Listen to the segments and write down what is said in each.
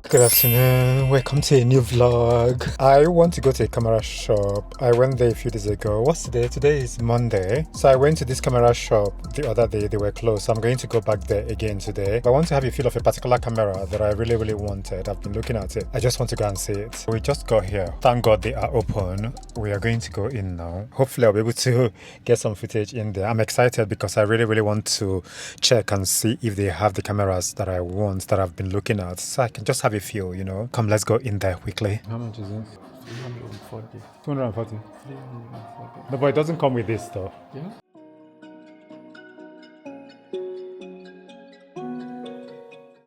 Good afternoon, welcome to a new vlog. I want to go to a camera shop. I went there a few days ago. What's today? Today is Monday. So I went to this camera shop the other day. They were closed. So I'm going to go back there again today. I want to have a feel of a particular camera that I really wanted. I've been looking at it. I just want to go and see it. We just got here. Thank God they are open. We are going to go in now. Hopefully I'll be able to get some footage in there. I'm excited because I really want to check and see if they have the cameras that I want, that I've been looking at. So I can just have a feel, you know. Come, let's go in there quickly. How much is it? 340. 240. 340. No, but it doesn't come with this stuff. Yeah?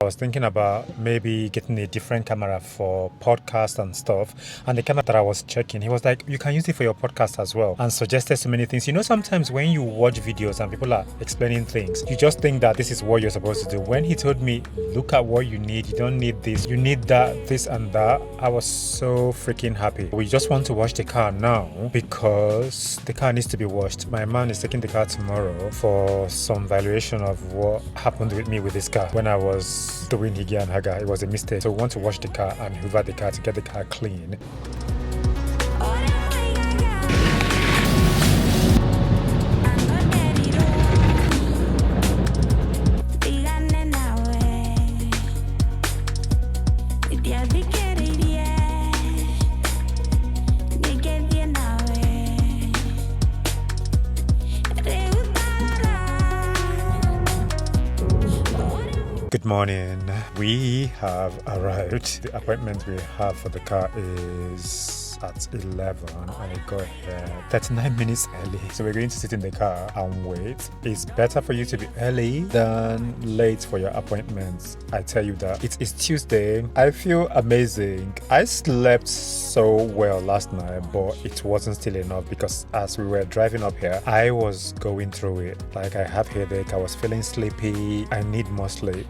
I was thinking about maybe getting a different camera for podcast and stuff. And the camera that I was checking, he was like, you can use it for your podcast as well. And suggested so many things. You know, sometimes when you watch videos and people are explaining things, you just think that this is what you're supposed to do. When he told me, look at what you need, you don't need this, you need that, this and that, I was so freaking happy. We just want to wash the car now because the car needs to be washed. My man is taking the car tomorrow for some valuation of what happened with me with this car when I was doing Higi and Haga. It was a mistake. So we want to wash the car and hoover the car to get the car clean. Good morning. We have arrived. The appointment we have for the car is at 11 and we got here 39 minutes early. So we're going to sit in the car and wait. It's better for you to be early than late for your appointments. I tell you that. It is Tuesday. I feel amazing. I slept so well last night, but it wasn't still enough because as we were driving up here, I was going through it. Like I have headache, I was feeling sleepy. I need more sleep.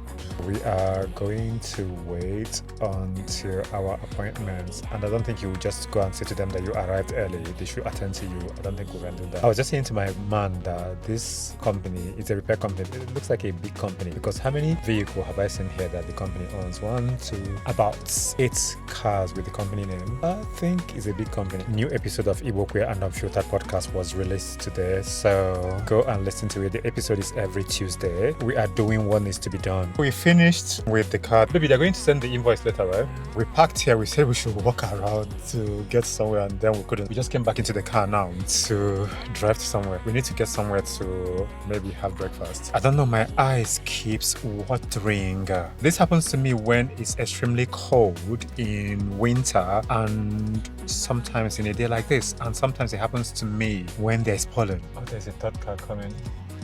We are going to wait until our appointments, and I don't think you will just go and say to them that you arrived early. They should attend to you. I don't think we can do that. I was just saying to my man that this company is a repair company. It looks like a big company because how many vehicles have I seen here that the company owns? 1, 2, about 8 cars with the company name. I think it's a big company. New episode of Igbo Queer and Unfiltered podcast was released today, so go and listen to it. The episode is every Tuesday. We are doing what needs to be done. We finished with the car. Maybe they're going to send the invoice later, right? We parked here. We said we should walk around to get somewhere, and then we couldn't. We just came back into the car now to drive to somewhere. We need to get somewhere to maybe have breakfast. I don't know, my eyes keeps watering. This happens to me when it's extremely cold in winter and sometimes in a day like this, and sometimes it happens to me when there's pollen. Oh, there's a third car coming.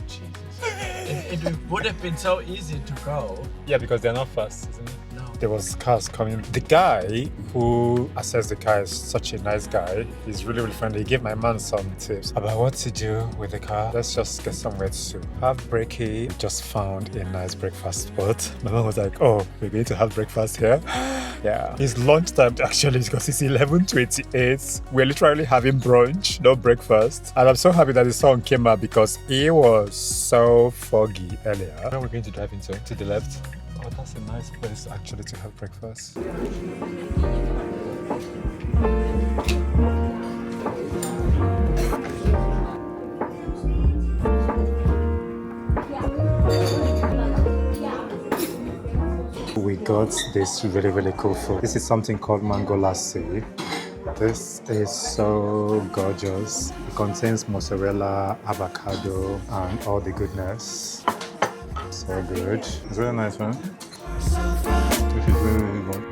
Jesus. It would have been so easy to go. Yeah, because they're not fast, isn't it? No. There was cars coming. The guy who assessed the car is such a nice guy. He's really friendly. He gave my man some tips about what to do with the car. Let's just get somewhere to have brekkie. We just found a nice breakfast spot. My man was like, oh, we're going to have breakfast here. Yeah. It's lunchtime actually because it's 11:28. We're literally having brunch, no breakfast. And I'm so happy that the sun came out because it was so foggy earlier. Where we're going to drive into? To the left. Oh, that's a nice place actually to have breakfast. We got this really cool food. This is something called mango lassi. This is so gorgeous. It contains mozzarella, avocado, and all the goodness. So good. It's really nice, man. This is really good.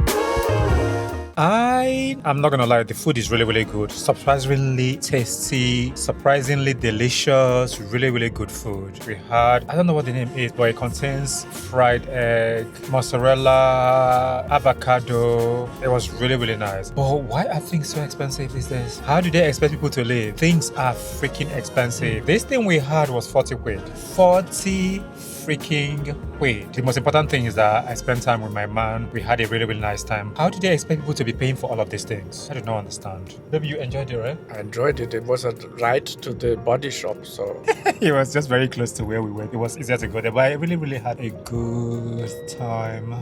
I'm not gonna lie, the food is really good. Surprisingly tasty, surprisingly delicious, really good food. We had, I don't know what the name is, but it contains fried egg, mozzarella, avocado. It was really nice. But why are things so expensive these days? How do they expect people to live? Things are freaking expensive. This thing we had was 40 quid. 40 freaking quid. The most important thing is that I spent time with my man. We had a really nice time. How do they expect people to be paying for all of these things? I do not understand. Maybe you enjoyed it, right? I enjoyed it. It wasn't right to the body shop, so It was just very close to where we were. It was easier to go there, but I really had a good time.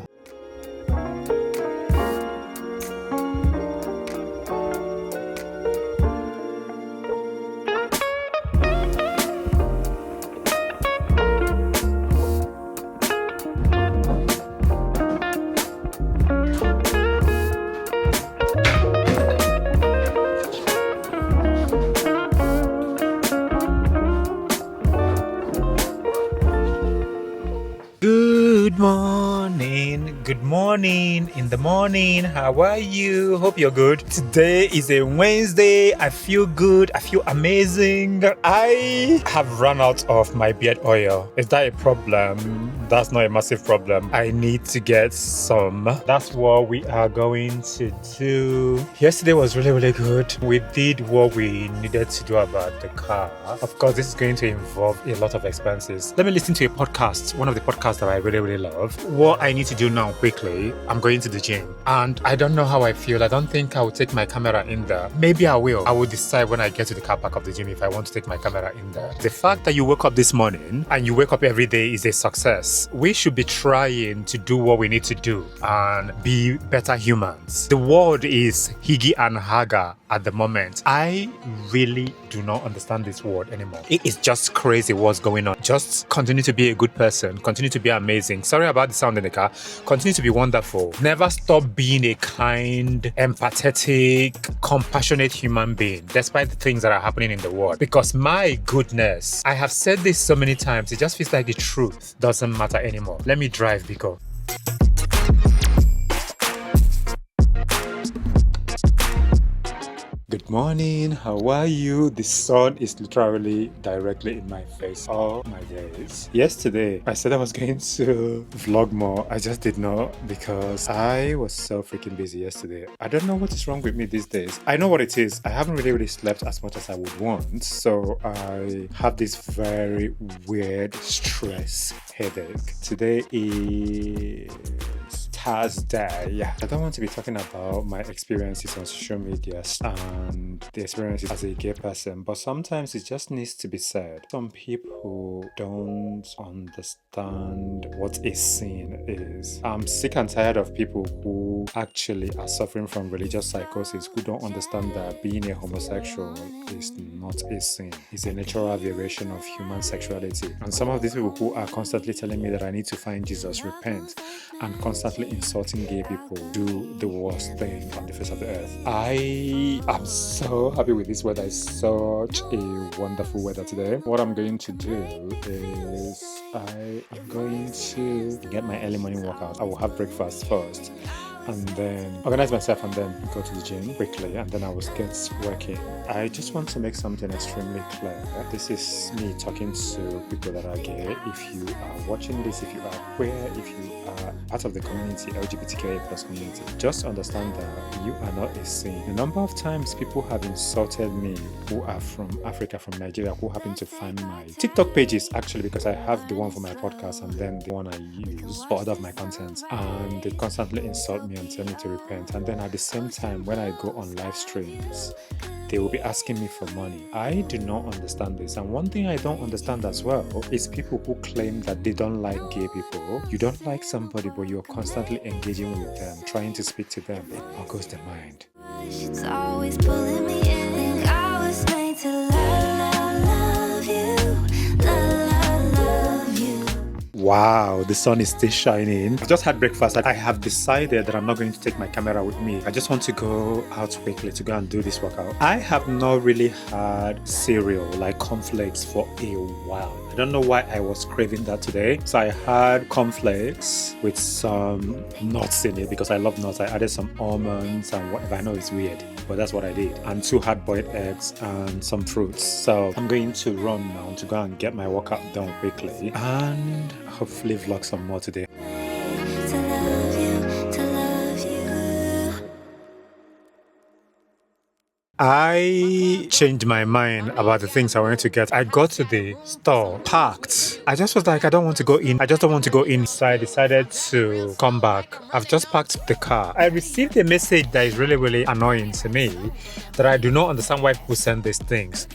Good morning. Good morning. In the morning. How are you? Hope you're good. Today is a Wednesday. I feel good. I feel amazing. I have run out of my beard oil. Is that a problem? That's not a massive problem. I need to get some. That's what we are going to do. Yesterday was really good. We did what we needed to do about the car. Of course, this is going to involve a lot of expenses. Let me listen to a podcast, one of the podcasts that I really love. What I need to do now quickly, I'm going to the gym. And I don't know how I feel. I don't think I will take my camera in there. Maybe I will. I will decide when I get to the car park of the gym if I want to take my camera in there. The fact that you woke up this morning and you wake up every day is a success. We should be trying to do what we need to do and be better humans. The world is higgy and haga at the moment. I really do not understand this word anymore. It is just crazy what's going on. Just continue to be a good person. Continue to be amazing. Sorry about the sound in the car. Continue to be wonderful. Never stop being a kind, empathetic, compassionate human being despite the things that are happening in the world. Because my goodness, I have said this so many times, it just feels like the truth doesn't matter anymore. Let me drive, because good morning, how are you? The sun is literally directly in my face all my days. Yesterday, I said I was going to vlog more. I just did not because I was so freaking busy yesterday. I don't know what is wrong with me these days. I know what it is. I haven't really slept as much as I would want. So I have this very weird stress headache. Today is Thursday. I don't want to be talking about my experiences on social media and the experiences as a gay person, but sometimes it just needs to be said. Some people don't understand what a sin is. I'm sick and tired of people who actually are suffering from religious psychosis, who don't understand that being a homosexual is not a sin. It's a natural variation of human sexuality. And some of these people who are constantly telling me that I need to find Jesus, repent, and constantly insulting gay people do the worst thing on the face of the earth. I am so happy with this weather. It's such a wonderful weather today. What I'm going to do is I am going to get my early morning workout. I will have breakfast first and then organize myself and then go to the gym quickly, and then I will get working. I just want to make something extremely clear. This is me talking to people that are gay. If you are watching this, if you are queer, if you are part of the community, LGBTQIA plus community, just understand that you are not a sin. The number of times people have insulted me who are from Africa, from Nigeria, who happen to find my TikTok pages, actually, because I have the one for my podcast and then the one I use for other of my content, and they constantly insult me and tell me to repent. And then at the same time, when I go on live streams, they will be asking me for money. I do not understand this. And one thing I don't understand as well is people who claim that they don't like gay people. You don't like somebody, but you're constantly engaging with them, trying to speak to them. It boggles the mind. It's always pulling me in. Think I was made to love you, love you. Wow, the sun is still shining. I just had breakfast. I have decided that I'm not going to take my camera with me. I just want to go out quickly to go and do this workout. I have not really had cereal like cornflakes for a while. I don't know why I was craving that today. So I had cornflakes with some nuts in it because I love nuts. I added some almonds and whatever. I know it's weird, but that's what I did. And 2 hard-boiled eggs and some fruits. So I'm going to run now to go and get my workout done quickly and hopefully vlog some more today. I changed my mind about the things I wanted to get. I got to the store, parked. I just was like, I don't want to go in. I just don't want to go in. So I decided to come back. I've just parked the car. I received a message that is really annoying to me, that I do not understand why people send these things.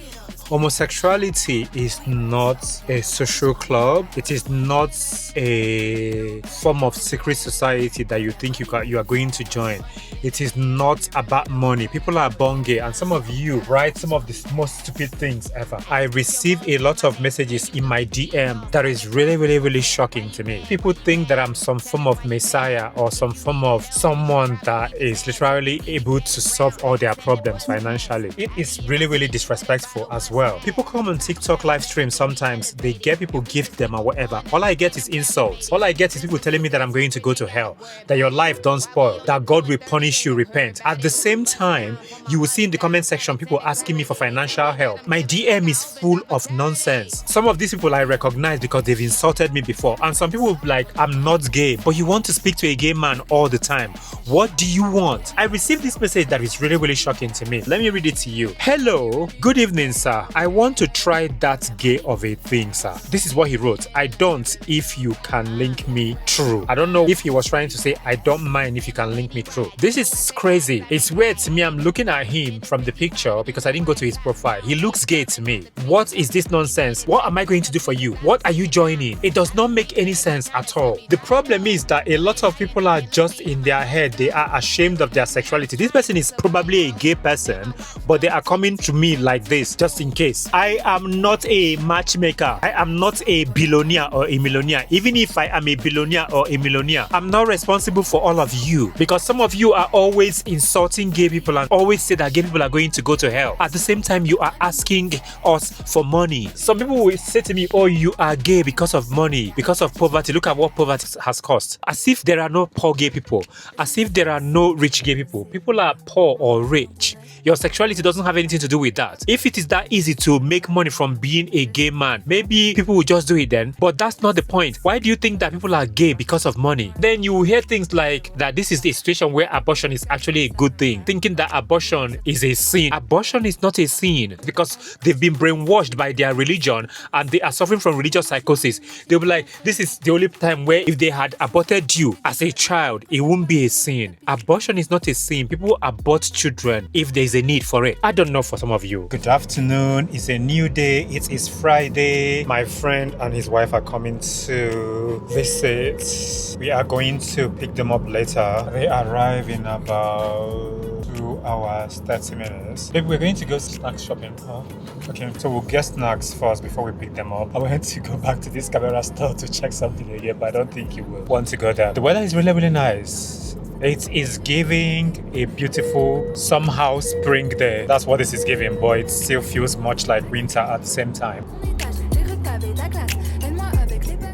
Homosexuality is not a social club. It is not a form of secret society that you think you are going to join. It is not about money. People are born gay, and some of you write some of the most stupid things ever. I receive a lot of messages in my DM that is really, really, really shocking to me. People think that I'm some form of messiah or some form of someone that is literally able to solve all their problems financially. It is really, really disrespectful as well. People come on TikTok live stream sometimes, they get people gift them or whatever. All I get is insults. All I get is people telling me that I'm going to go to hell, that your life don't spoil, that God will punish you, repent. At the same time, you will see in the comment section people asking me for financial help. My DM is full of nonsense. Some of these people I recognize because they've insulted me before, and some people will be like, I'm not gay, but you want to speak to a gay man all the time. What do you want? I received this message that is really, really shocking to me. Let me read it to you. Hello, good evening, sir. I want to try that gay of a thing, sir. This is what he wrote. I don't if you can link me through. I don't know if he was trying to say, I don't mind if you can link me through. This is crazy. It's weird to me. I'm looking at him from the picture because I didn't go to his profile. He looks gay to me. What is this nonsense? What am I going to do for you? What are you joining? It does not make any sense at all. The problem is that a lot of people are just in their head. They are ashamed of their sexuality. This person is probably a gay person, but they are coming to me like this just in case. I am not a matchmaker. I am not a billionaire or a millionaire. Even if I am a billionaire or a millionaire, I'm not responsible for all of you, because some of you are always insulting gay people and always say that gay people are going to go to hell. At the same time, you are asking us for money. Some people will say to me, oh, you are gay because of money, because of poverty. Look at what poverty has cost. As if there are no poor gay people. As if there are no rich gay people. People are poor or rich. Your sexuality doesn't have anything to do with that. If it is that easy to make money from being a gay man, maybe people will just do it then. But that's not the point. Why do you think that people are gay because of money? Then you will hear things like that this is a situation where abortion is actually a good thing. Thinking that abortion is a sin. Abortion is not a sin because they've been brainwashed by their religion and they are suffering from religious psychosis. They'll be like, this is the only time where if they had aborted you as a child, it wouldn't be a sin. Abortion is not a sin. People abort children if there is a need for it. I don't know for some of you. Good afternoon. It's a new day. It is Friday. My friend and his wife are coming to visit. We are going to pick them up later. They arrive in about 2 hours, 30 minutes. Maybe we're going to go snack shopping. Oh, okay, so we'll get snacks first before we pick them up. I went to go back to this camera store to check something again, but I don't think you will want to go there. The weather is really, really nice. It is giving a beautiful, somehow spring day. That's what this is giving, but it still feels much like winter at the same time.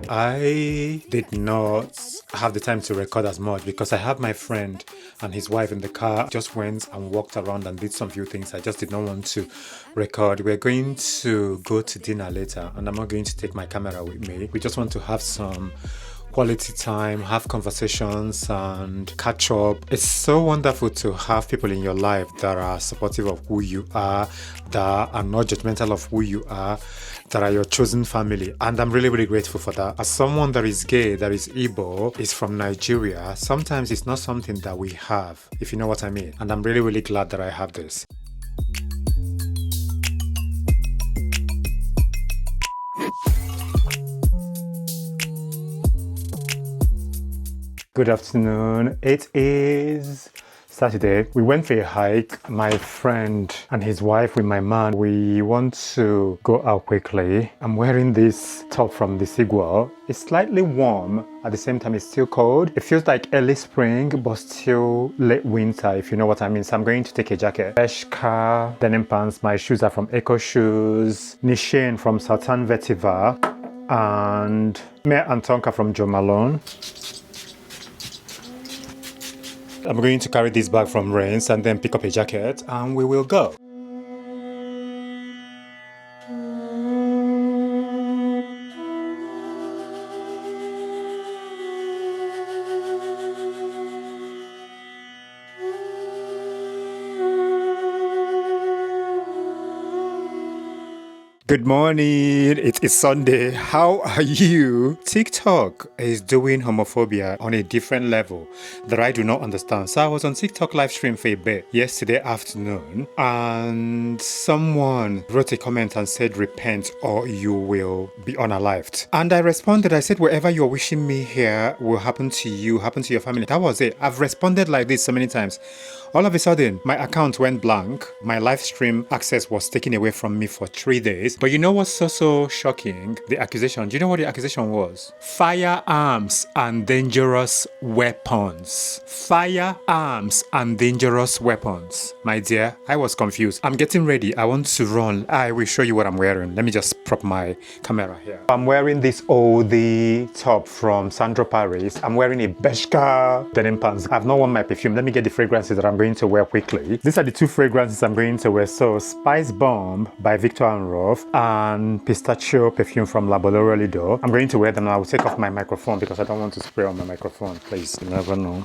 I did not have the time to record as much because I have my friend and his wife in the car. Just went and walked around and did some few things. I just did not want to record. We're going to go to dinner later and I'm not going to take my camera with me. We just want to have some quality time, have conversations and catch up. It's so wonderful to have people in your life that are supportive of who you are, that are not judgmental of who you are, that are your chosen family. And I'm really, really grateful for that. As someone that is gay, that is Igbo, is from Nigeria, sometimes it's not something that we have, if you know what I mean. And I'm really, really glad that I have this. Good afternoon. It is Saturday. We went for a hike. My friend and his wife with my man. We want to go out quickly. I'm wearing this top from the Sigwell. It's slightly warm. At the same time, it's still cold. It feels like early spring, but still late winter, if you know what I mean. So I'm going to take a jacket. Bershka, denim pants. My shoes are from Eco Shoes. Nishin from Sultan Vetiva. And Mea and Tonka from Jo Malone. I'm going to carry this bag from Rains and then pick up a jacket and we will go. Good morning. It is Sunday. How are you? TikTok is doing homophobia on a different level that I do not understand. So I was on TikTok live stream for a bit yesterday afternoon, and someone wrote a comment and said, repent or you will be unalived. And I responded, I said, whatever you're wishing me here will happen to you, happen to your family. That was it. I've responded like this so many times. All of a sudden, my account went blank. My live stream access was taken away from me for 3 days. But you know what's so shocking? The accusation. Do you know what the accusation was? Firearms and dangerous weapons. Firearms and dangerous weapons. My dear, I was confused. I'm getting ready. I want to run. I will show you what I'm wearing. Let me just prop my camera here. I'm wearing this oldie top from Sandro Paris. I'm wearing a Bershka denim pants. I've not worn my perfume. Let me get the fragrances that I'm going to wear quickly. These are the two fragrances I'm going to wear. So Spice Bomb by Victor and Rolf and Pistachio perfume from La Bolero Lido. I'm going to wear them and I will take off my microphone because I don't want to spray on my microphone. Please, you never know.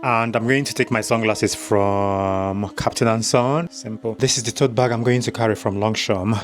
And I'm going to take my sunglasses from Captain and Son. Simple. This is the tote bag I'm going to carry from Longchamp.